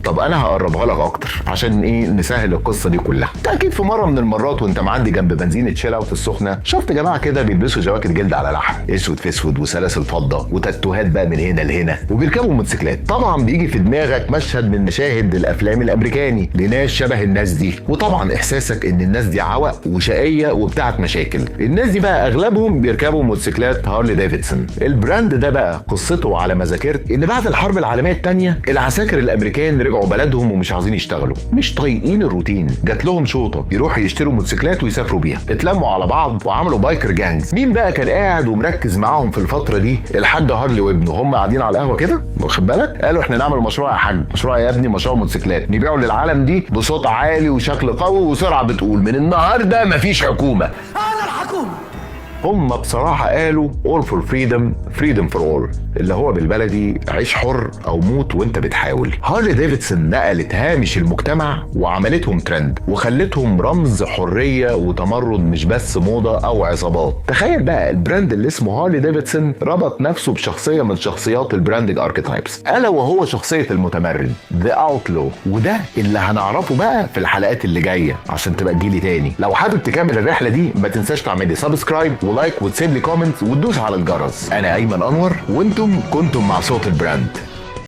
طب انا هقربها لك اكتر عشان ايه نسهل القصه دي كلها. انت اكيد في مره من المرات وانت معدي جنب بنزينه شيل اوت السخنه شفت جماعه كده بيلبسوا جواكت جلد على لحم اسود في اسود وسلاسل فضه وتاتوهات بقى من هنا لهنا وبيركبوا موتوسيكلات. طبعا بيجي في دماغك مشهد من مشاهد الافلام الامريكاني لناس شبه الناس دي، وطبعا احساسك ان الناس دي عوق وشقيه وبتاعت مشاكل. الناس دي بقى اغلبهم بيركبوا موتوسيكلات هارلي ديفيدسون. البراند ده بقى قصته على ما ذاكرت ان بعد الحرب العالميه الثانيه العساكر الامريكان رجعوا بلدهم ومش عاوزين يشتغلوا، مش طايقين الروتين، جات لهم شوطه يروحوا يشتروا موتوسيكلات ويسافروا بيها. اتلموا على بعض وعملوا بايكر جانجز. مين بقى كان قاعد ومركز معاهم في الفتره دي؟ الحاج هارلي وابنه. هم قاعدين على القهوه كده واخد بالك قالوا احنا نعمل مشروع يا حاج. مشروع يا ابني؟ مشروع موتوسيكلات نبيعه للعالم دي بصوت عالي وشكل قوي وسرعه بتقول من النهارده مفيش حكومه، انا الحكومه. هم بصراحة قالوا all for freedom freedom for all، اللي هو بالبلدي عيش حر او موت وانت بتحاول. هارلي ديفيدسون نقلت هامش المجتمع وعملتهم ترند وخلتهم رمز حرية وتمرد، مش بس موضة او عصابات. تخيل بقى البراند اللي اسمه هارلي ديفيدسون ربط نفسه بشخصية من شخصيات البراندنج اركيتايبس، الا وهو شخصية المتمرد The Outlaw. وده اللي هنعرفه بقى في الحلقات اللي جاية عشان تبقى تجيلي تاني. لو حابب تكمل الرحلة دي ما تنساش تعمل لي سبسكرايب ولايك وتسيب لي كومنت وتدوس على الجرس. انا ايمن انور وانتم كنتم مع صوت البراند.